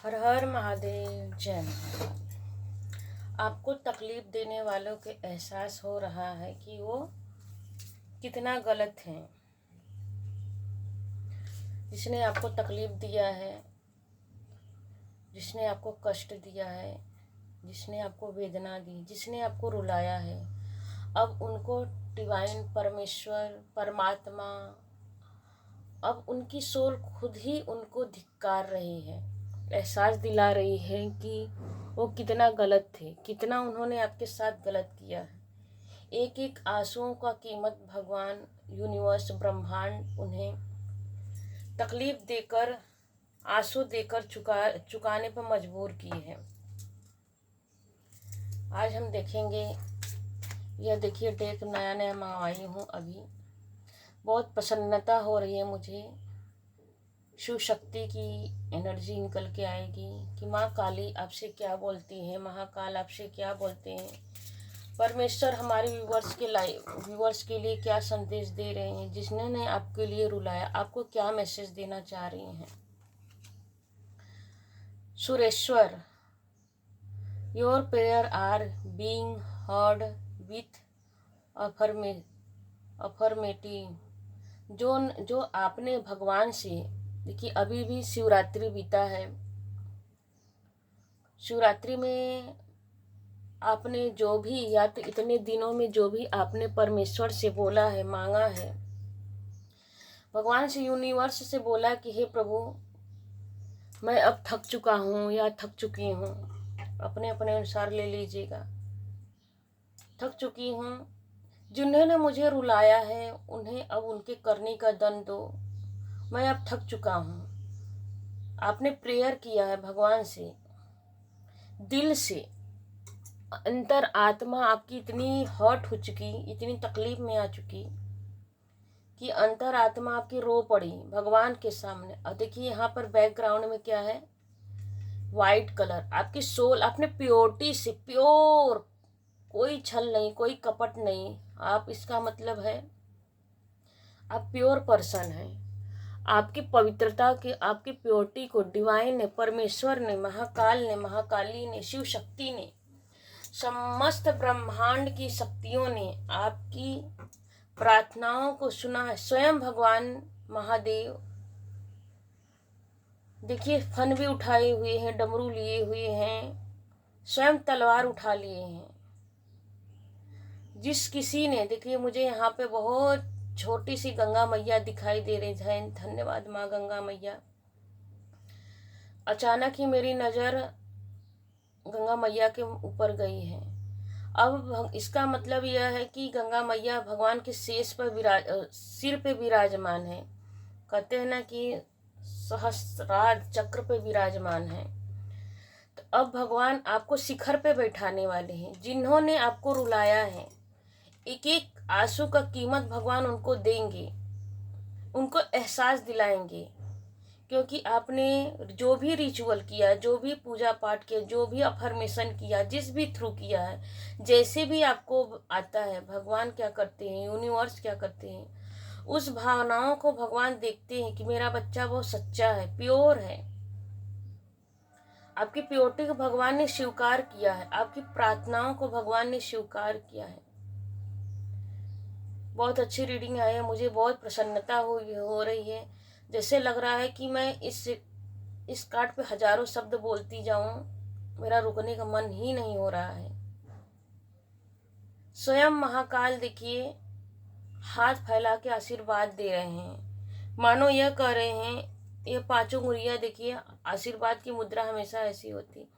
हर हर महादेव, जय महाकाल। आपको तकलीफ देने वालों के एहसास हो रहा है कि वो कितना गलत है। जिसने आपको तकलीफ दिया है, जिसने आपको कष्ट दिया है, जिसने आपको वेदना दी, जिसने आपको रुलाया है, अब उनको डिवाइन परमेश्वर परमात्मा, अब उनकी सोल खुद ही उनको धिक्कार रही है, एहसास दिला रही है कि वो कितना गलत थे, कितना उन्होंने आपके साथ गलत किया है। एक एक आंसुओं का कीमत भगवान, यूनिवर्स, ब्रह्मांड उन्हें तकलीफ देकर, आंसू देकर चुकाने पर मजबूर किए हैं। आज हम देखेंगे, यह देखिए डेक नया नया मंगवाई हूँ अभी। बहुत प्रसन्नता हो रही है मुझे। शिव शक्ति की एनर्जी निकल के आएगी कि माँ काली आपसे क्या बोलती है, महाकाल आपसे क्या बोलते हैं, परमेश्वर हमारे व्यूवर्स के लिए क्या संदेश दे रहे हैं, जिसने आपके लिए रुलाया, आपको क्या मैसेज देना चाह रही हैं। Sureshwar, your prayer are being heard with affirmative. जो आपने भगवान से, देखिए अभी भी शिवरात्रि बीता है, शिवरात्रि में आपने जो भी, या तो इतने दिनों में जो भी आपने परमेश्वर से बोला है, मांगा है, भगवान से, यूनिवर्स से बोला कि हे प्रभु मैं अब थक चुका हूँ या थक चुकी हूँ, अपने अपने अनुसार ले लीजिएगा। थक चुकी हूँ, जिन्होंने मुझे रुलाया है उन्हें अब उनके करने का दंड दो, मैं अब थक चुका हूँ। आपने प्रेयर किया है भगवान से, दिल से, अंतर आत्मा आपकी इतनी हर्ट हो चुकी, इतनी तकलीफ में आ चुकी कि अंतर आत्मा आपकी रो पड़ी भगवान के सामने। और देखिए यहाँ पर बैकग्राउंड में क्या है, वाइट कलर। आपकी सोल, आपने प्योरिटी से, प्योर, कोई छल नहीं, कोई कपट नहीं, आप, इसका मतलब है आप प्योर पर्सन हैं। आपकी पवित्रता के, आपकी प्योरिटी को डिवाइन ने, परमेश्वर ने, महाकाल ने, महाकाली ने, शिव शक्ति ने, समस्त ब्रह्मांड की शक्तियों ने आपकी प्रार्थनाओं को सुना है। स्वयं भगवान महादेव देखिए फन भी उठाए हुए हैं, डमरू लिए हुए हैं, स्वयं तलवार उठा लिए हैं। जिस किसी ने, देखिए मुझे यहाँ पे बहुत छोटी सी गंगा मैया दिखाई दे रही है, धन्यवाद माँ गंगा मैया। अचानक ही मेरी नज़र गंगा मैया के ऊपर गई है। अब इसका मतलब यह है कि गंगा मैया भगवान के शेष पर सिर पे विराजमान है। कहते हैं ना कि सहस्रार चक्र पे विराजमान है। तो अब भगवान आपको शिखर पे बैठाने वाले हैं। जिन्होंने आपको रुलाया है, एक एक आंसू का कीमत भगवान उनको देंगे, उनको एहसास दिलाएंगे। क्योंकि आपने जो भी रिचुअल किया, जो भी पूजा पाठ किया, जो भी अफर्मेशन किया, जिस भी थ्रू किया है, जैसे भी आपको आता है, भगवान क्या करते हैं, यूनिवर्स क्या करते हैं, उस भावनाओं को भगवान देखते हैं कि मेरा बच्चा बहुत सच्चा है, प्योर है। आपकी प्योरिटी को भगवान ने स्वीकार किया है, आपकी प्रार्थनाओं को भगवान ने स्वीकार किया है। बहुत अच्छी रीडिंग आई है, मुझे बहुत प्रसन्नता हो रही है। जैसे लग रहा है कि मैं इस कार्ड पे हजारों शब्द बोलती जाऊं, मेरा रुकने का मन ही नहीं हो रहा है। स्वयं महाकाल देखिए हाथ फैला के आशीर्वाद दे रहे हैं, मानो यह कह रहे हैं, ये पांचों उंगलियां देखिए, आशीर्वाद की मुद्रा हमेशा ऐसी होती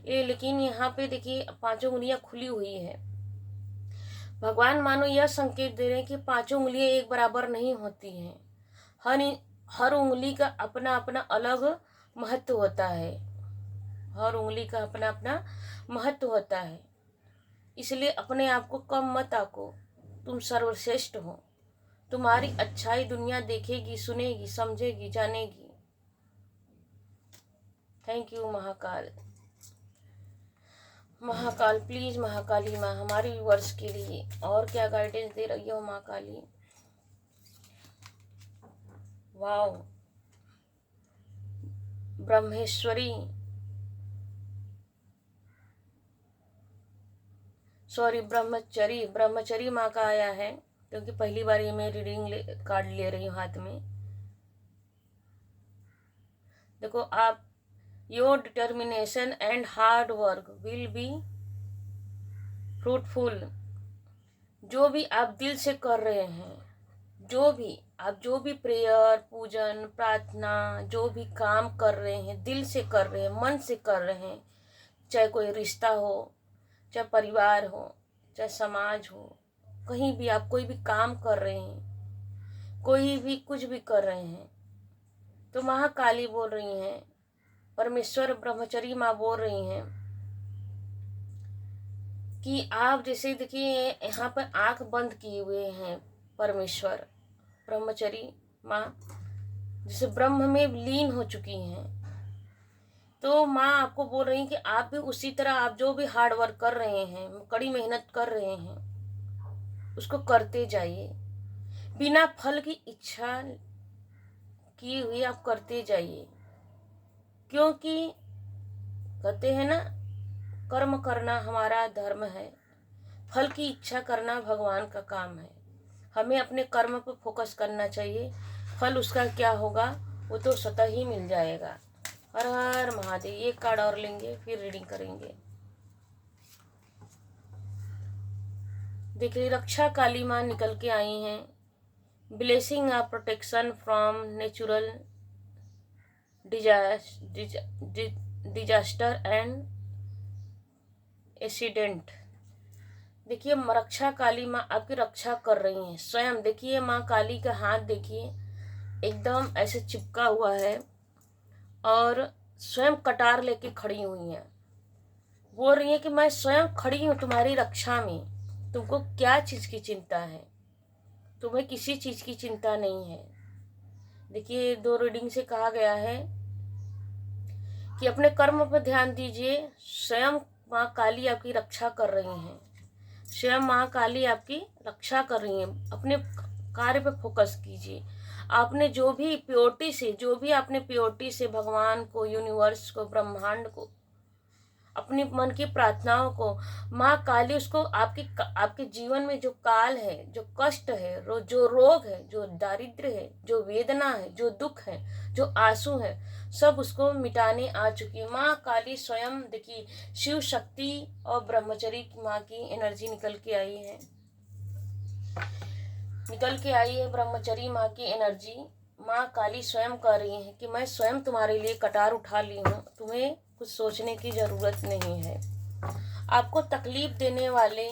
ये, लेकिन यहाँ पे देखिए पांचों उंगलियां खुली हुई है। भगवान मानो यह संकेत दे रहे हैं कि पांचों उंगलियां एक बराबर नहीं होती हैं। हर उंगली का अपना अपना अलग महत्व होता है। हर उंगली का अपना अपना महत्व होता है। इसलिए अपने आप को कम मत आको, तुम सर्वश्रेष्ठ हो। तुम्हारी अच्छाई दुनिया देखेगी, सुनेगी, समझेगी, जानेगी। Thank you Mahakal. Mahakal please, Mahakali माँ हमारे व्यूअर्स के लिए और क्या गाइडेंस दे रही हो महाकाली। वाओ, ब्रह्मेश्वरी सॉरी ब्रह्मचरी, ब्रह्मचरी माँ का आया है, क्योंकि पहली बार ये मैं रीडिंग कार्ड ले रही हूँ हाथ में। देखो आप, your determination and hard work will be fruitful. जो भी आप दिल से कर रहे हैं, जो भी प्रेयर, पूजन, प्रार्थना, जो भी काम कर रहे हैं, दिल से कर रहे हैं, मन से कर रहे हैं, चाहे कोई रिश्ता हो, चाहे परिवार हो, चाहे समाज हो, कहीं भी आप कोई भी काम कर रहे हैं, कोई भी कुछ भी कर रहे हैं, तो महाकाली बोल रही हैं, परमेश्वर ब्रह्मचरी माँ बोल रही हैं कि आप जैसे देखिए यहाँ पर आंख बंद किए हुए हैं परमेश्वर ब्रह्मचरी माँ, जैसे ब्रह्म में लीन हो चुकी हैं। तो माँ आपको बोल रही हैं कि आप भी उसी तरह, आप जो भी हार्ड वर्क कर रहे हैं, कड़ी मेहनत कर रहे हैं, उसको करते जाइए, बिना फल की इच्छा किए हुए आप करते जाइए। क्योंकि कहते हैं ना, कर्म करना हमारा धर्म है, फल की इच्छा करना भगवान का काम है। हमें अपने कर्म पर फोकस करना चाहिए, फल उसका क्या होगा वो तो स्वतः ही मिल जाएगा। हर हर महादेव। एक कार्ड और लेंगे फिर रीडिंग करेंगे। देखिए रक्षा काली माँ निकल के आई हैं, blessing of protection from natural disaster and accident. देखिए रक्षा काली माँ आपकी रक्षा कर रही हैं स्वयं। देखिए माँ काली का हाथ देखिए एकदम ऐसे चिपका हुआ है और स्वयं कटार लेके खड़ी हुई हैं, बोल रही है कि मैं स्वयं खड़ी हूँ तुम्हारी रक्षा में, तुमको क्या चीज़ की चिंता है, तुम्हें किसी चीज़ की चिंता नहीं है। देखिए 2 रीडिंग से कहा गया है कि अपने कर्म पर ध्यान दीजिए, स्वयं माँ काली आपकी रक्षा कर रही हैं, स्वयं माँ काली आपकी रक्षा कर रही हैं। अपने कार्य पे फोकस कीजिए। आपने जो भी प्योरिटी से भगवान को, यूनिवर्स को, ब्रह्मांड को, अपनी मन की प्रार्थनाओं को, माँ काली उसको आपके जीवन में जो काल है, जो कष्ट है, जो रोग है, जो दारिद्र्य है, जो वेदना है, जो दुख है, जो आंसू है, सब उसको मिटाने आ चुकी है माँ काली स्वयं। देखिए शिव शक्ति और ब्रह्मचरी माँ की एनर्जी निकल के आई है ब्रह्मचरी माँ की एनर्जी। माँ काली स्वयं कह रही है कि मैं स्वयं तुम्हारे लिए कटार उठा ली हूँ, तुम्हें कुछ सोचने की जरूरत नहीं है। आपको तकलीफ देने वाले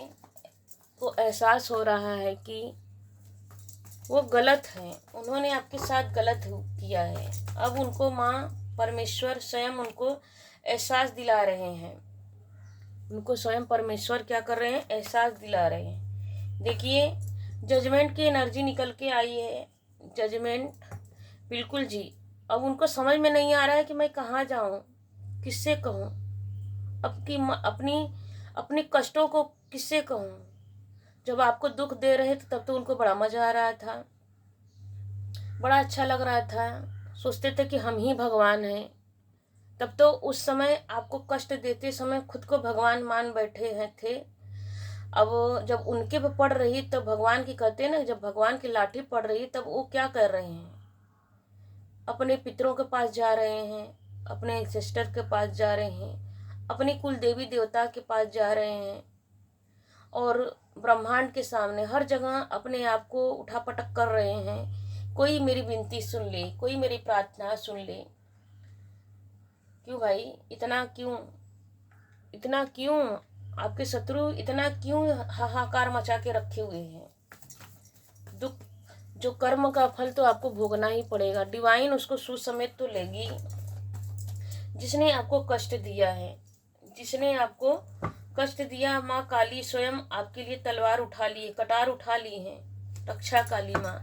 को एहसास हो रहा है कि वो गलत हैं, उन्होंने आपके साथ गलत किया है। अब उनको माँ परमेश्वर स्वयं उनको एहसास दिला रहे हैं, उनको स्वयं परमेश्वर क्या कर रहे हैं, एहसास दिला रहे हैं। देखिए जजमेंट की एनर्जी निकल के आई है, जजमेंट बिल्कुल जी। अब उनको समझ में नहीं आ रहा है कि मैं कहाँ जाऊँ, किससे कहूँ, अपनी कष्टों को किससे कहूँ। जब आपको दुख दे रहे थे तब तो उनको बड़ा मजा आ रहा था, बड़ा अच्छा लग रहा था, सोचते थे कि हम ही भगवान हैं। तब तो उस समय आपको कष्ट देते समय खुद को भगवान मान बैठे हैं थे। अब जब उनके पे पड़ रही तब भगवान की कहते हैं ना, जब भगवान की लाठी पड़ रही तब वो क्या कर रहे हैं, अपने पितरों के पास जा रहे हैं, अपने सिस्टर के पास जा रहे हैं, अपनी कुल देवी देवता के पास जा रहे हैं और ब्रह्मांड के सामने हर जगह अपने आप को उठापटक कर रहे हैं। कोई मेरी विनती सुन ले, कोई मेरी प्रार्थना सुन ले। क्यों भाई, इतना क्यों आपके शत्रु इतना क्यों हाहाकार मचा के रखे हुए हैं। दुख, जो कर्म का फल तो आपको भोगना ही पड़ेगा, डिवाइन उसको सुसमेत तो लेगी। जिसने आपको कष्ट दिया है, जिसने आपको कष्ट दिया, माँ काली स्वयं आपके लिए तलवार उठा ली है, कटार उठा ली है। रक्षा काली माँ,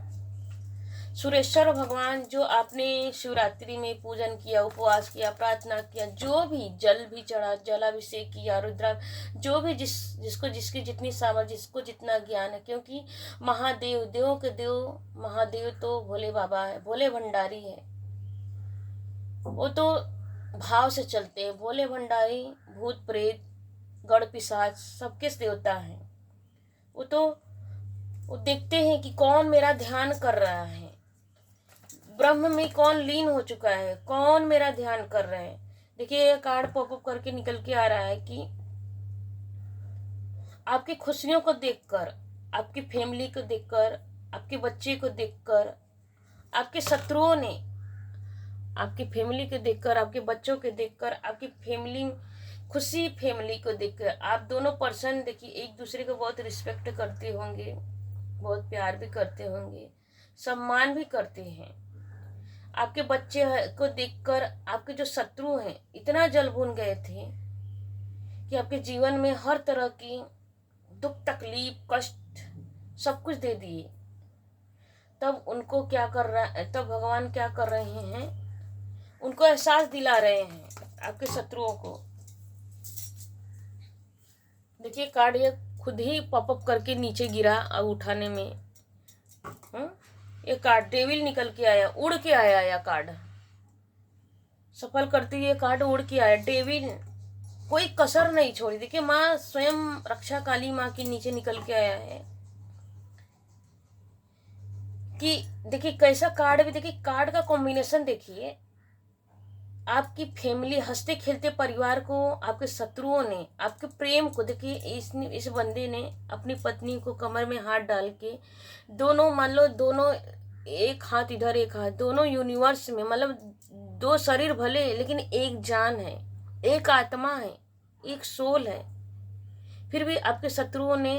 सुरेश्वर भगवान, जो आपने शिवरात्रि में पूजन किया, उपवास किया, प्रार्थना किया, जो भी जल भी चढ़ा, जलाभिषेक किया, रुद्रा, जो भी जिसको जिसकी जितनी सामर्थ्य, जिसको जितना ज्ञान है, क्योंकि महादेव, देवों के देव महादेव तो भोले बाबा है, भोले भंडारी है, वो तो भाव से चलते हैं। भोले भंडारी भूत प्रेत गढ़ पिशाच सबके देवता हैं। वो देखते हैं कि कौन मेरा ध्यान कर रहा है, ब्रह्म में कौन लीन हो चुका है, कौन मेरा ध्यान कर रहा है। देखिए ये कार्ड पॉपअप करके निकल के आ रहा है कि आपकी खुशियों को देखकर, आपकी फैमिली को देखकर, आपके बच्चे को देखकर, आपके शत्रुओं ने आपकी फैमिली को देखकर, आपके बच्चों को देखकर, आपकी फैमिली खुशी फैमिली को देखकर, आप दोनों पर्सन देखिए एक दूसरे को बहुत रिस्पेक्ट करते होंगे, बहुत प्यार भी करते होंगे, सम्मान भी करते हैं। आपके बच्चे को देखकर आपके जो शत्रु हैं इतना जल भून गए थे कि आपके जीवन में हर तरह की दुख तकलीफ कष्ट सब कुछ दे दिए। तब उनको क्या कर रहा है, तब भगवान क्या कर रहे हैं, उनको एहसास दिला रहे हैं आपके शत्रुओं को। देखिए कार्ड ये खुद ही पॉपअप करके नीचे गिरा और उठाने में ये कार्ड डेविल निकल के आया, उड़ के आया। यह कार्ड सफल करते हुए कार्ड उड़ के आया। डेविल कोई कसर नहीं छोड़ी। देखिए माँ स्वयं रक्षा काली माँ के नीचे निकल के आया है कि देखिए कैसा कार्ड भी, देखिए कार्ड का कॉम्बिनेशन देखिए। आपकी फैमिली हंसते खेलते परिवार को, आपके शत्रुओं ने आपके प्रेम को, देखिए इस बंदे ने अपनी पत्नी को कमर में हाथ डाल के, दोनों मान लो दोनों एक हाथ इधर एक हाथ, दोनों यूनिवर्स में मतलब दो शरीर भले लेकिन एक जान है, एक आत्मा है, एक सोल है। फिर भी आपके शत्रुओं ने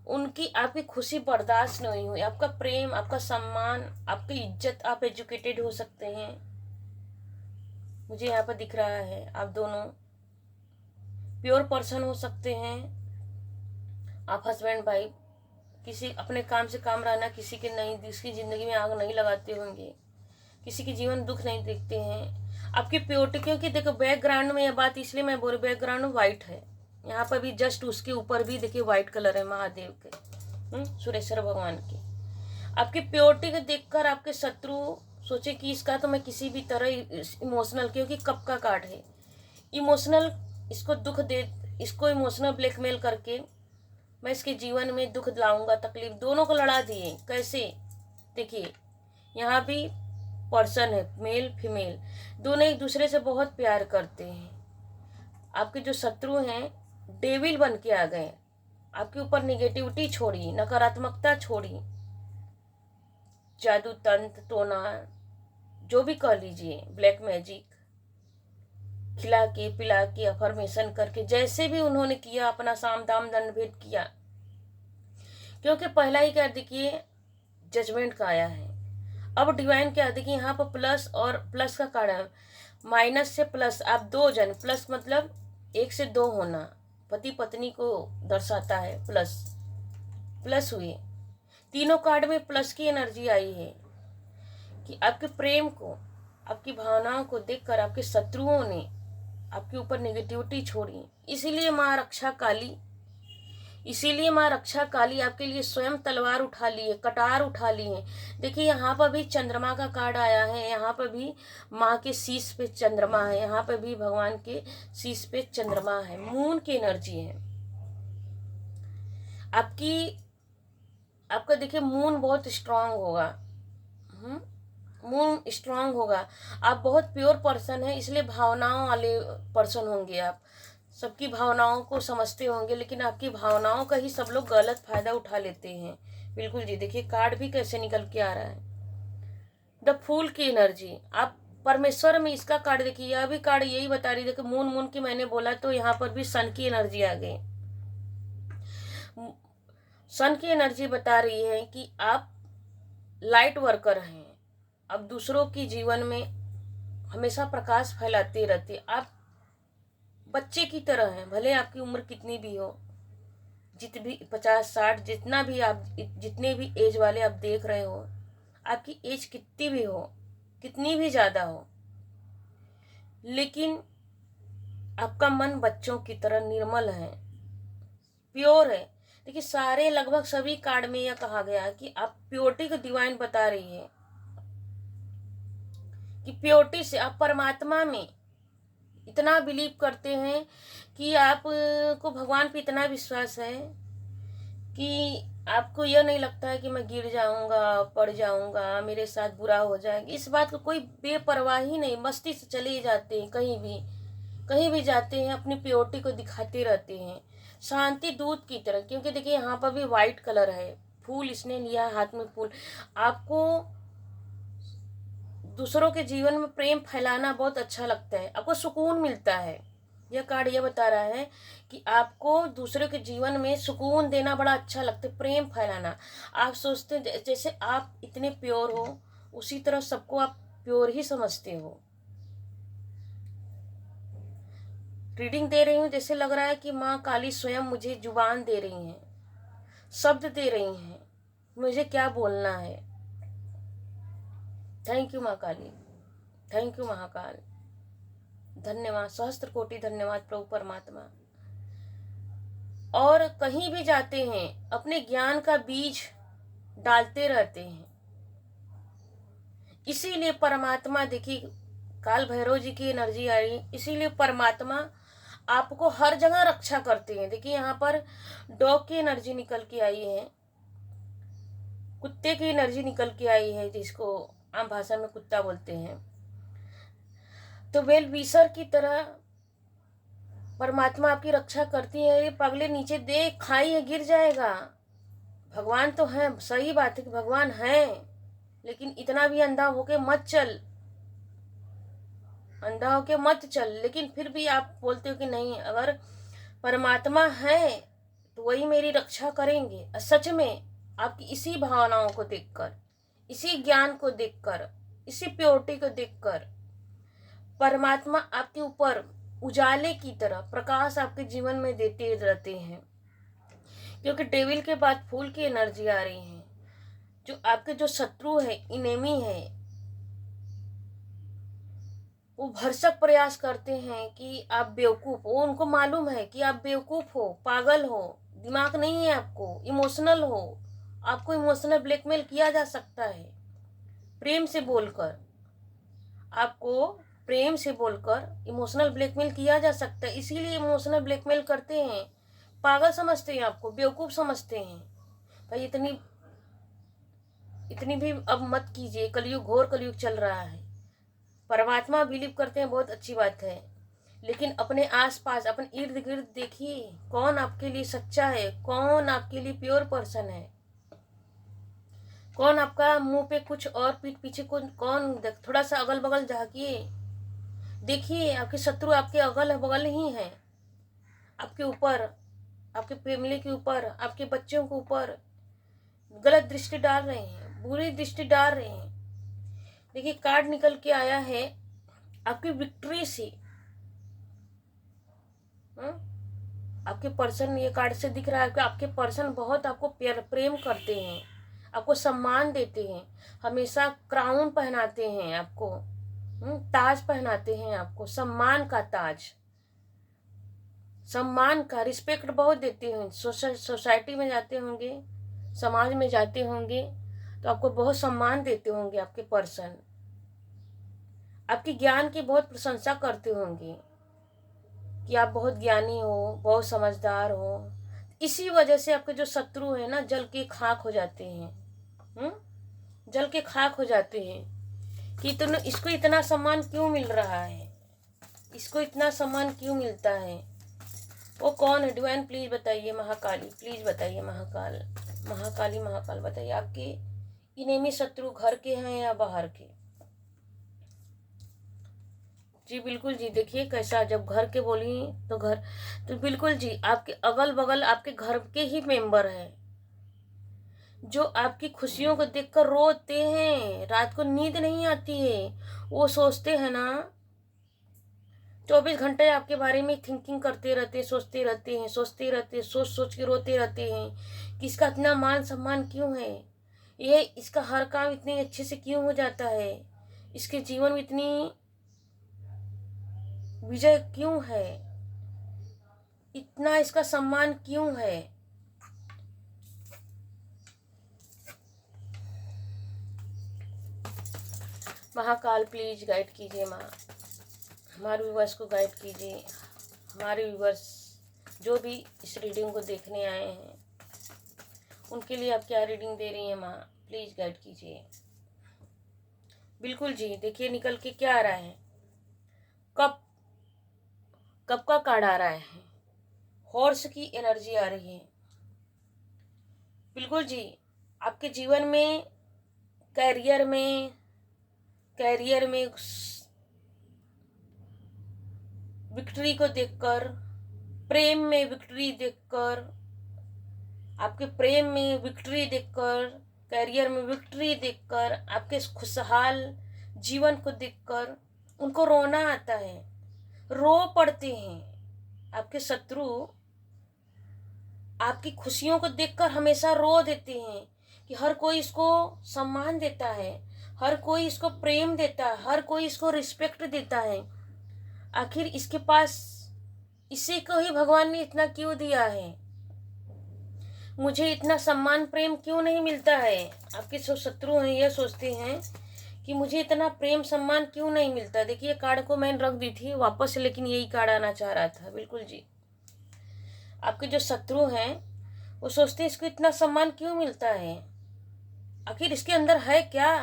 उनकी आपकी खुशी बर्दाश्त नहीं हुई, आपका प्रेम, आपका सम्मान, आपकी इज्जत, आप एजुकेटेड हो सकते हैं, मुझे यहाँ पर दिख रहा है। आप दोनों प्योर पर्सन हो सकते हैं, आप हस्बैंड वाइफ, किसी अपने काम से काम रहना, किसी के नहीं, किसी की जिंदगी में आग नहीं लगाते होंगे, किसी की जीवन दुख नहीं देखते हैं। आपकी प्योरिटी, क्योंकि देखो बैकग्राउंड में यह बात इसलिए मैं बोल रही, बैकग्राउंड व्हाइट है, यहाँ पर भी जस्ट उसके ऊपर भी देखिए व्हाइट कलर है महादेव के, सुरेश्वर भगवान के। आपकी प्योरिटी को देखकर आपके शत्रु सोचे कि इसका तो मैं किसी भी तरह इमोशनल, क्योंकि कप का कार्ड है, इमोशनल इसको दुख दे, इसको इमोशनल ब्लैकमेल करके मैं इसके जीवन में दुख लाऊंगा, तकलीफ। दोनों को लड़ा दिए। कैसे? देखिए यहाँ भी पर्सन है, मेल फीमेल, दोनों एक दूसरे से बहुत प्यार करते हैं। आपके जो शत्रु हैं डेविल बन के आ गए, आपके ऊपर निगेटिविटी छोड़ी, नकारात्मकता छोड़ी, जादू तंत्र टोना जो भी कह लीजिए, ब्लैक मैजिक खिला के पिला के अफर्मेशन करके जैसे भी उन्होंने किया, अपना साम दाम दंड भेद किया। क्योंकि पहला ही क्या देखिए जजमेंट का आया है। अब डिवाइन क्या देखिए यहाँ पर प्लस और प्लस का कार्ड है, माइनस से प्लस, आप दो जन, प्लस मतलब एक से दो होना, पति पत्नी को दर्शाता है। प्लस प्लस हुए, तीनों कार्ड में प्लस की एनर्जी आई है कि आपके प्रेम को, आपकी भावनाओं को देखकर आपके शत्रुओं ने आपके ऊपर नेगेटिविटी छोड़ी। इसीलिए माँ रक्षा काली आपके लिए स्वयं तलवार उठा ली है, कटार उठा ली है। देखिए यहाँ पर भी चंद्रमा का कार्ड आया है, यहाँ पर भी माँ के शीश पे चंद्रमा है, यहाँ पर भी भगवान के शीश पे चंद्रमा है, मून की एनर्जी है। आपका देखिए मून बहुत स्ट्रांग होगा, मून स्ट्रांग होगा। आप बहुत प्योर पर्सन है, इसलिए भावनाओं वाले पर्सन होंगे। आप सबकी भावनाओं को समझते होंगे, लेकिन आपकी भावनाओं का ही सब लोग गलत फायदा उठा लेते हैं। बिल्कुल जी, देखिए कार्ड भी कैसे निकल के आ रहा है, द फूल की एनर्जी। आप परमेश्वर में इसका कार्ड देखिए, यह भी कार्ड यही बता रही है। मून की मैंने बोला तो यहाँ पर भी सन की एनर्जी आ गई। सन की एनर्जी बता रही है कि आप लाइट वर्कर हैं, आप दूसरों के जीवन में हमेशा प्रकाश फैलाते रहते। आप बच्चे की तरह हैं, भले आपकी उम्र कितनी भी हो, जितनी 50-60 जितना भी आप, जितने भी एज वाले आप देख रहे हो, आपकी एज कितनी भी हो, कितनी भी ज़्यादा हो, लेकिन आपका मन बच्चों की तरह निर्मल है, प्योर है। देखिए सारे लगभग सभी कार्ड में यह कहा गया है कि आप प्योरिटी को डिवाइन बता रही है कि प्योरिटी से आप परमात्मा में इतना बिलीव करते हैं कि आप को भगवान पे इतना विश्वास है कि आपको यह नहीं लगता है कि मैं गिर जाऊंगा, पड़ जाऊंगा, मेरे साथ बुरा हो जाएगा। इस बात को कोई बेपरवाही नहीं, मस्ती से चले ही जाते हैं, कहीं भी जाते हैं, अपनी प्योरिटी को दिखाते रहते हैं, शांति दूत की तरह। क्योंकि देखिए यहाँ पर भी वाइट कलर है, फूल इसने लिया है हाथ में फूल। आपको दूसरों के जीवन में प्रेम फैलाना बहुत अच्छा लगता है, आपको सुकून मिलता है। यह कार्ड ये बता रहा है कि आपको दूसरे के जीवन में सुकून देना बड़ा अच्छा लगता है, प्रेम फैलाना। आप सोचते जैसे आप इतने प्योर हो, उसी तरह सबको आप प्योर ही समझते हो। रीडिंग दे रही हूँ, जैसे लग रहा है कि माँ काली स्वयं मुझे जुबान दे रही हैं, शब्द दे रही हैं, मुझे क्या बोलना है। थैंक यू माँ काली, थैंक यू महाकाल, धन्यवाद, सहस्त्र कोटि धन्यवाद प्रभु परमात्मा। और कहीं भी जाते हैं अपने ज्ञान का बीज डालते रहते हैं। इसीलिए परमात्मा, देखिए काल भैरव जी की एनर्जी आ रही है, इसीलिए परमात्मा आपको हर जगह रक्षा करते हैं। देखिए यहाँ पर डॉग की एनर्जी निकल के आई है, कुत्ते की एनर्जी निकल के आई है, जिसको आम भाषा में कुत्ता बोलते हैं। तो वेल विशर की तरह परमात्मा आपकी रक्षा करती है। ये पगले नीचे देख, खाई है, गिर जाएगा। भगवान तो है, सही बात है कि भगवान है, लेकिन इतना भी अंधा होके मत चल, अंधा होके मत चल। लेकिन फिर भी आप बोलते हो कि नहीं, अगर परमात्मा है तो वही मेरी रक्षा करेंगे। सच में आपकी इसी भावनाओं को देखकर, इसी ज्ञान को देखकर, इसी प्योरिटी को देखकर परमात्मा आपके ऊपर उजाले की तरह प्रकाश आपके जीवन में देते रहते हैं। क्योंकि डेविल के बाद फूल की एनर्जी आ रही है। जो आपके जो शत्रु है, इनेमी है, वो भरसक प्रयास करते हैं कि आप बेवकूफ हो। उनको मालूम है कि आप बेवकूफ हो, पागल हो, दिमाग नहीं है आपको, इमोशनल हो। आपको इमोशनल ब्लैकमेल किया जा सकता है प्रेम से बोलकर, आपको प्रेम से बोलकर इमोशनल ब्लैकमेल किया जा सकता है। इसीलिए इमोशनल ब्लैकमेल करते हैं, पागल समझते हैं आपको, बेवकूफ समझते हैं। भाई इतनी भी अब मत कीजिए, कलयुग, घोर कलयुग चल रहा है। परमात्मा बिलीव करते हैं, बहुत अच्छी बात है, लेकिन अपने आसपास, अपने इर्द गिर्द देखिए कौन आपके लिए सच्चा है, कौन आपके लिए प्योर पर्सन है, कौन आपका मुंह पे कुछ और पीठ पीछे कौन। थोड़ा सा अगल बगल झांकिए, देखिए आपके शत्रु आपके अगल बगल ही हैं, आपके ऊपर, आपके फैमिली के ऊपर, आपके बच्चों के ऊपर गलत दृष्टि डाल रहे हैं, बुरी दृष्टि डाल रहे हैं। देखिए कार्ड निकल के आया है आपकी विक्ट्री से। आपके पर्सन, ये कार्ड से दिख रहा है कि आपके पर्सन बहुत आपको प्रेम करते हैं, आपको सम्मान देते हैं, हमेशा क्राउन पहनाते हैं आपको, ताज पहनाते हैं आपको, सम्मान का ताज, सम्मान का, रिस्पेक्ट बहुत देते हैं। सोसाइटी में जाते होंगे, समाज में जाते होंगे तो आपको बहुत सम्मान देते होंगे आपके पर्सन, आपके ज्ञान की बहुत प्रशंसा करते होंगे कि आप बहुत ज्ञानी हो, बहुत समझदार हो। इसी वजह से आपके जो शत्रु है ना, जल के खाक हो जाते हैं, जल के खाक हो जाते हैं कि तुमने इसको इतना सम्मान क्यों मिल रहा है, इसको इतना सम्मान क्यों मिलता है। वो कौन है? डिवाइन प्लीज बताइए, महाकाली प्लीज बताइए, महाकाल, महाकाली, महाकाल बताइए, आपके इनेमी शत्रु घर के हैं या बाहर के? जी बिल्कुल जी, देखिए कैसा, जब घर के बोली तो घर, तो बिल्कुल जी आपके अगल बगल आपके घर के ही मेंबर हैं जो आपकी खुशियों को देखकर रोते हैं, रात को नींद नहीं आती है। वो सोचते हैं ना, 24 घंटे आपके बारे में थिंकिंग करते रहते, सोचते रहते हैं, सोचते रहते, सोच सोच के रोते रहते हैं कि इसका इतना मान सम्मान क्यों है, ये इसका हर काम इतने अच्छे से क्यों हो जाता है, इसके जीवन में इतनी विजय क्यों है, इतना इसका सम्मान क्यों है। महाकाल प्लीज गाइड कीजिए माँ, हमारे व्यूवर्स को गाइड कीजिए। हमारे व्यूवर्स जो भी इस रीडिंग को देखने आए हैं उनके लिए आप क्या रीडिंग दे रही हैं माँ, प्लीज़ गाइड कीजिए। बिल्कुल जी, देखिए निकल के क्या आ रहा है। कप, कप का कार्ड आ रहा है। हॉर्स की एनर्जी आ रही है। बिल्कुल जी, आपके जीवन में कैरियर में विक्ट्री को देखकर, प्रेम में विक्ट्री देखकर, आपके प्रेम में विक्ट्री देखकर, कैरियर में विक्ट्री देखकर, आपके खुशहाल जीवन को देखकर उनको रोना आता है, रो पड़ते हैं। आपके शत्रु आपकी खुशियों को देखकर हमेशा रो देते हैं कि हर कोई इसको सम्मान देता है, हर कोई इसको प्रेम देता है, हर कोई इसको रिस्पेक्ट देता है। आखिर इसके पास, इसी को ही भगवान ने इतना क्यों दिया है, मुझे इतना सम्मान प्रेम क्यों नहीं मिलता है। आपके जो शत्रु हैं ये सोचते हैं कि मुझे इतना प्रेम सम्मान क्यों नहीं मिलता। देखिए कार्ड को मैंने रख दी थी वापस, लेकिन यही कार्ड आना चाह रहा था। बिल्कुल जी, आपके जो शत्रु हैं वो सोचते हैं इसको इतना सम्मान क्यों मिलता है, आखिर इसके अंदर है क्या।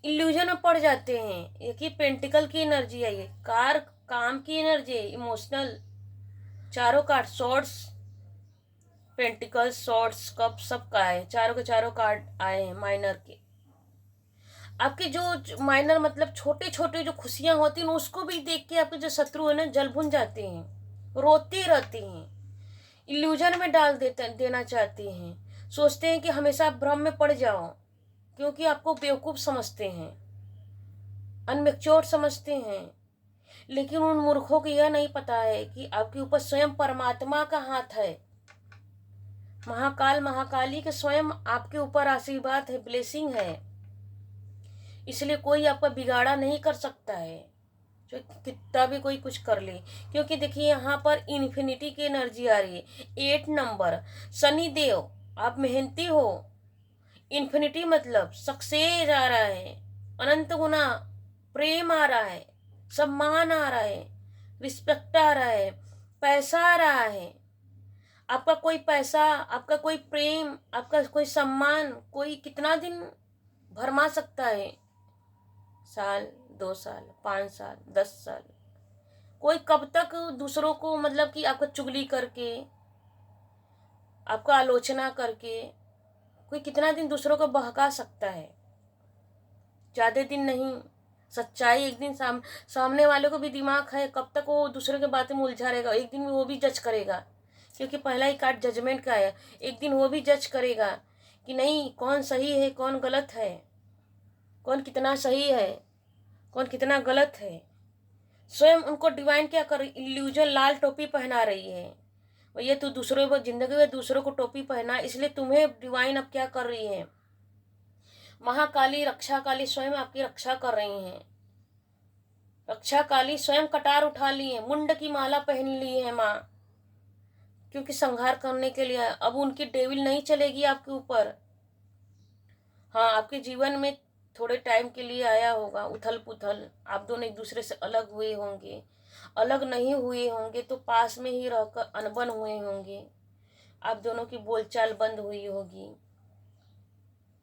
इल्यूजन में पड़ जाते हैं। एक ही पेंटिकल की एनर्जी है, ये काम की एनर्जी है, इमोशनल। चारों card swords, pentacles, swords, cup सब का है। चारों के चारों कार्ड आए हैं माइनर के। आपके जो माइनर मतलब छोटे छोटे जो खुशियां होती हैं उसको भी देख के आपके जो शत्रु है ना जल भुन जाते हैं, रोते रहते हैं, इल्यूजन में डाल देना चाहते हैं। सोचते हैं कि हमेशा आप भ्रम में पड़ जाओ, क्योंकि आपको बेवकूफ़ समझते हैं, अनमेच्योर समझते हैं। लेकिन उन मूर्खों को यह नहीं पता है कि आपके ऊपर स्वयं परमात्मा का हाथ है। महाकाल महाकाली के स्वयं आपके ऊपर आशीर्वाद है, ब्लेसिंग है। इसलिए कोई आपका बिगाड़ा नहीं कर सकता है, जो कितना भी कोई कुछ कर ले। क्योंकि देखिए यहाँ पर इन्फिनिटी की एनर्जी आ रही है। 8 नंबर, शनि देव, आप मेहनती हो। इन्फिनिटी मतलब सक्सेस आ रहा है, अनंत गुना प्रेम आ रहा है, सम्मान आ रहा है, रिस्पेक्ट आ रहा है, पैसा आ रहा है। आपका कोई पैसा, आपका कोई प्रेम, आपका कोई सम्मान कोई कितना दिन भरमा सकता है। साल, 2 साल, 5 साल, 10 साल। कोई कब तक दूसरों को मतलब कि आपका चुगली करके, आपका आलोचना करके कोई कितना दिन दूसरों को बहका सकता है। ज़्यादा दिन नहीं। सच्चाई एक दिन सामने वाले को भी दिमाग है, कब तक वो दूसरे के बातें में उलझा रहेगा। एक दिन वो भी जज करेगा, क्योंकि पहला ही कार्ड जजमेंट का है। एक दिन वो भी जज करेगा कि नहीं कौन सही है कौन गलत है, कौन कितना सही है कौन कितना गलत है। स्वयं उनको डिवाइन क्या कर, इल्यूजन लाल टोपी पहना रही है। भैया तू दूसरों को जिंदगी में दूसरों को टोपी पहना, इसलिए तुम्हें डिवाइन अब क्या कर रही है, महाकाली रक्षा काली स्वयं आपकी रक्षा कर रही हैं। रक्षा काली स्वयं कटार उठा ली है, मुंड की माला पहन ली है माँ, क्योंकि संहार करने के लिए। अब उनकी डेविल नहीं चलेगी आपके ऊपर। हाँ, आपके जीवन में थोड़े टाइम के लिए आया होगा उथल पुथल, आप दोनों एक दूसरे से अलग हुए होंगे। अलग नहीं हुए होंगे तो पास में ही रहकर अनबन हुए होंगे। आप दोनों की बोलचाल बंद हुई होगी।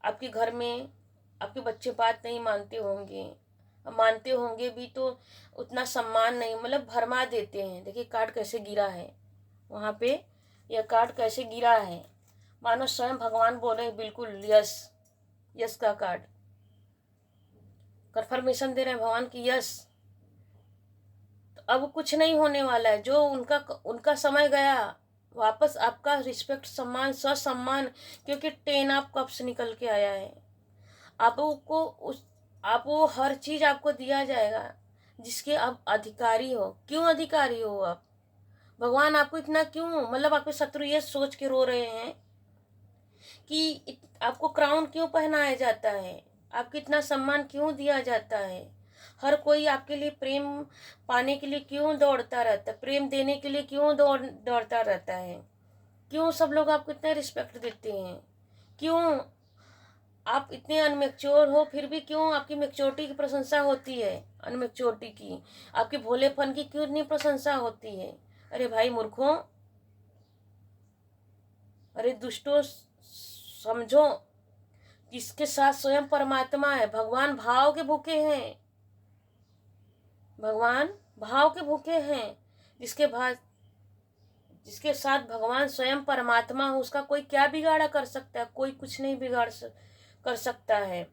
आपके घर में आपके बच्चे बात नहीं मानते होंगे, मानते होंगे भी तो उतना सम्मान नहीं, मतलब भरमा देते हैं। देखिए कार्ड कैसे गिरा है वहाँ पे, यह कार्ड कैसे गिरा है, मानो स्वयं भगवान बोल रहे हैं बिल्कुल यस। यस का कार्ड कन्फर्मेशन दे रहे हैं भगवान की, यस। तो अब कुछ नहीं होने वाला है। जो उनका समय गया, वापस आपका रिस्पेक्ट, सम्मान, स्वसम्मान, क्योंकि 10 ऑफ कप्स निकल के आया है। आपको हर चीज आपको दिया जाएगा जिसके आप अधिकारी हो। क्यों अधिकारी हो आप, भगवान आपको इतना क्यों, मतलब आपके शत्रु ये सोच के रो रहे हैं कि आपको क्राउन क्यों पहनाया जाता है, आपको इतना सम्मान क्यों दिया जाता है। हर कोई आपके लिए प्रेम पाने के लिए क्यों दौड़ता रहता है, प्रेम देने के लिए क्यों दौड़ता रहता है। क्यों सब लोग आपको इतना रिस्पेक्ट देते हैं, क्यों आप इतने अनमेच्योर हो, फिर भी क्यों आपकी मैच्योरिटी की प्रशंसा होती है? अनमेच्योरिटी की, आपके भोलेपन की क्यों इतनी प्रशंसा होती है? अरे भाई मूर्खों, अरे दुष्टों, समझो, जिसके साथ स्वयं परमात्मा है, भगवान भाव के भूखे हैं, भगवान भाव के भूखे हैं। जिसके साथ भगवान स्वयं परमात्मा हो, उसका कोई क्या बिगाड़ा कर सकता है? कोई कुछ नहीं कर सकता है।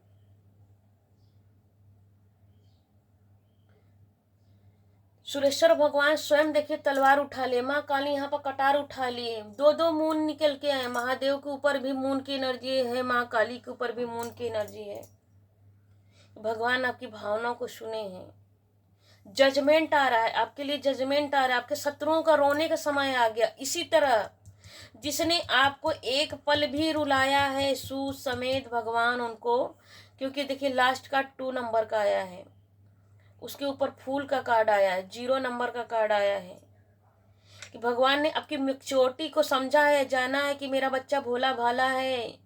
सुरेश्वर भगवान स्वयं देखिए तलवार उठा लिए, माँ काली यहाँ पर कटार उठा लिए, दो दो मून निकल के आए। महादेव के ऊपर भी मून की एनर्जी है, माँ काली के ऊपर भी मून की एनर्जी है। भगवान आपकी भावनाओं को सुने हैं। जजमेंट आ रहा है आपके लिए, जजमेंट आ रहा है, आपके शत्रुओं का रोने का समय आ गया। इसी तरह जिसने आपको एक पल भी रुलाया है, सूद समेत भगवान उनको, क्योंकि देखिए लास्ट कार्ड 2 नंबर का आया है, उसके ऊपर फूल का कार्ड आया है, 0 नंबर का कार्ड आया है, कि भगवान ने आपकी मैच्योरिटी को समझा है, जाना है कि मेरा बच्चा भोला भाला है,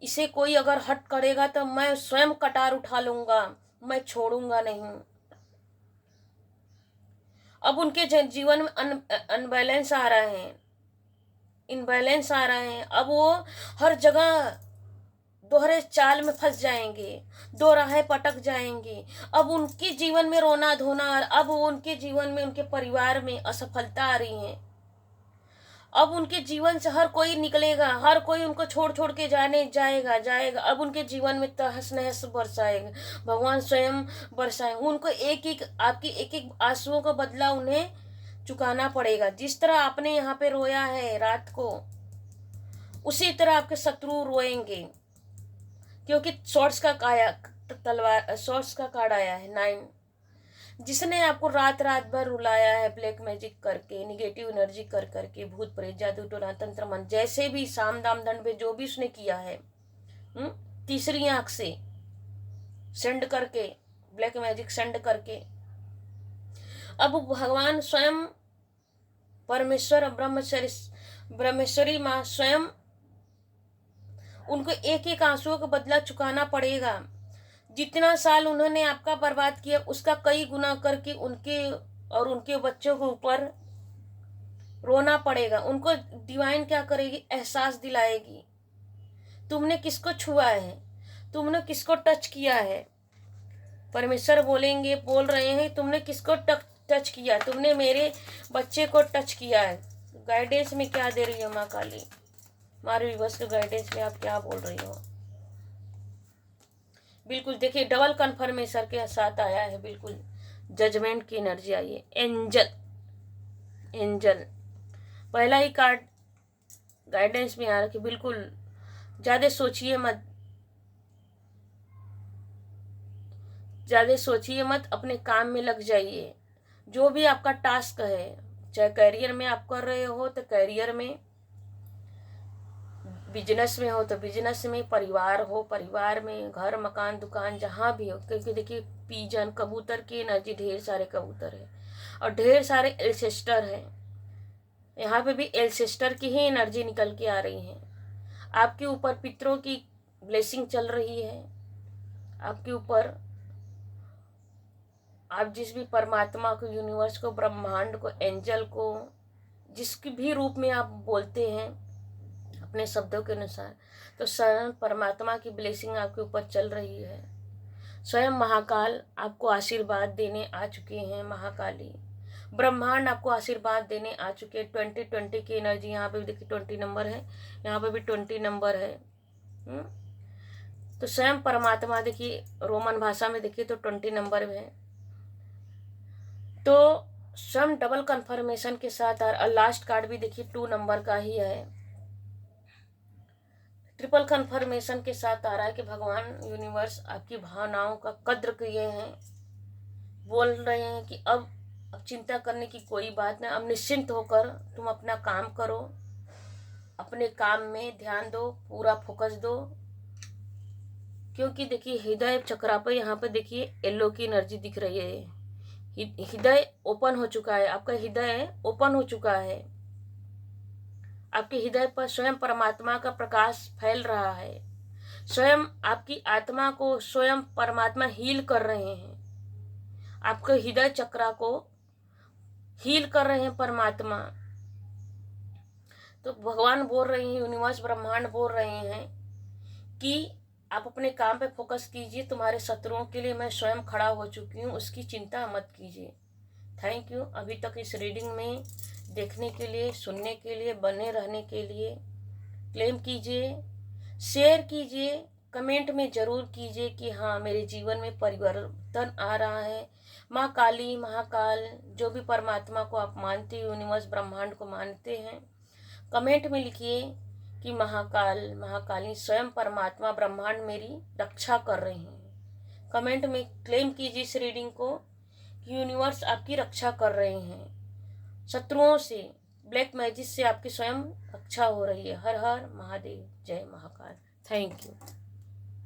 इसे कोई अगर हट करेगा तो मैं स्वयं कटार उठा लूंगा, मैं छोड़ूंगा नहीं। अब उनके जीवन में अनबैलेंस आ रहे हैं, इनबैलेंस आ रहे हैं। अब वो हर जगह दोहरे चाल में फंस जाएंगे, दो राहें पटक जाएंगे। अब उनके जीवन में रोना धोना, अब उनके जीवन में, उनके परिवार में असफलता आ रही है। अब उनके जीवन से हर कोई निकलेगा, हर कोई उनको छोड़ छोड़ के जाएगा। अब उनके जीवन में तहस नहस बरसाएगा, भगवान स्वयं बरसाएंगे। उनको एक एक, आपकी एक एक आंसुओं का बदला उन्हें चुकाना पड़ेगा। जिस तरह आपने यहाँ पे रोया है रात को, उसी तरह आपके शत्रु रोएंगे, क्योंकि शॉर्ट्स का कार्ड आया है 9। जिसने आपको रात रात भर रुलाया है, ब्लैक मैजिक करके, निगेटिव एनर्जी कर करके, भूत प्रेत जादू टोना तंत्र मन, जैसे भी साम दाम दंड पे जो भी उसने किया है, तीसरी आंख से सेंड करके, ब्लैक मैजिक सेंड करके, अब भगवान स्वयं परमेश्वर ब्रह्मेश्वरी माँ स्वयं उनको एक एक आंसुओं का बदला चुकाना पड़ेगा। जितना साल उन्होंने आपका बर्बाद किया, उसका कई गुना करके उनके और उनके बच्चों के ऊपर रोना पड़ेगा। उनको डिवाइन क्या करेगी? एहसास दिलाएगी, तुमने किसको छुआ है, तुमने किसको टच किया है। परमेश्वर बोल रहे हैं, तुमने किसको टच किया, तुमने मेरे बच्चे को टच किया है। गाइडेंस में क्या दे रही हो माँ काली? हमारे व्यूअर्स के गाइडेंस में आप क्या बोल रही हो? बिल्कुल देखिए डबल कन्फर्मेशन के साथ आया है, बिल्कुल जजमेंट की एनर्जी आई है। एंजल पहला ही कार्ड गाइडेंस में आ रहा कि बिल्कुल ज्यादा सोचिए मत, अपने काम में लग जाइए। जो भी आपका टास्क है, चाहे करियर में आप कर रहे हो तो करियर में, बिजनेस में हो तो बिजनेस में, परिवार में, घर मकान दुकान जहाँ भी हो, क्योंकि देखिए पीजन कबूतर की एनर्जी, ढेर सारे कबूतर है और ढेर सारे एल्सेस्टर हैं। यहाँ पे भी एल्सेस्टर की ही एनर्जी निकल के आ रही है। आपके ऊपर पितरों की ब्लेसिंग चल रही है, आपके ऊपर आप जिस भी परमात्मा को, यूनिवर्स को, ब्रह्मांड को, एंजल को, जिसके भी रूप में आप बोलते हैं अपने शब्दों के अनुसार, तो स्वयं परमात्मा की ब्लेसिंग आपके ऊपर चल रही है। स्वयं महाकाल आपको आशीर्वाद देने आ चुके हैं, महाकाली ब्रह्मांड आपको आशीर्वाद देने आ चुके हैं। 2020 की एनर्जी, यहाँ पे भी देखिए 20 नंबर है, यहाँ पे भी 20 नंबर है। तो स्वयं परमात्मा देखिए रोमन भाषा में देखिए तो 20 नंबर में है। तो स्वयं डबल कंफर्मेशन के साथ, और लास्ट कार्ड भी देखिए 2 नंबर का ही है, ट्रिपल कंफर्मेशन के साथ आ रहा है कि भगवान यूनिवर्स आपकी भावनाओं का कद्र किए हैं, बोल रहे हैं कि अब चिंता करने की कोई बात नहीं, अब निश्चिंत होकर तुम अपना काम करो, अपने काम में ध्यान दो, पूरा फोकस दो। क्योंकि देखिए हृदय चक्रा पर यहाँ पे देखिए येलो की एनर्जी दिख रही है, हृदय ओपन हो चुका है, आपका हृदय ओपन हो चुका है, आपके हृदय पर स्वयं परमात्मा का प्रकाश फैल रहा है। स्वयं आपकी आत्मा को स्वयं परमात्मा हील कर रहे हैं, आपके हृदय चक्रा को हील कर रहे हैं परमात्मा। तो भगवान बोल रहे हैं, यूनिवर्स ब्रह्मांड बोल रहे हैं कि आप अपने काम पे फोकस कीजिए, तुम्हारे शत्रुओं के लिए मैं स्वयं खड़ा हो चुकी हूँ, उसकी चिंता मत कीजिए। थैंक यू अभी तक इस रीडिंग में देखने के लिए, सुनने के लिए, बने रहने के लिए। क्लेम कीजिए, शेयर कीजिए, कमेंट में ज़रूर कीजिए कि हाँ मेरे जीवन में परिवर्तन आ रहा है। माँ काली, महाकाल, जो भी परमात्मा को आप मानते हो, यूनिवर्स ब्रह्मांड को मानते हैं, कमेंट में लिखिए कि महाकाल, महाकाली, स्वयं परमात्मा ब्रह्मांड मेरी रक्षा कर रहे हैं। कमेंट में क्लेम कीजिए इस रीडिंग को कि यूनिवर्स आपकी रक्षा कर रहे हैं, शत्रुओं से, ब्लैक मैजिक से आपकी स्वयं रक्षा हो रही है। हर हर महादेव, जय महाकाल। Thank you.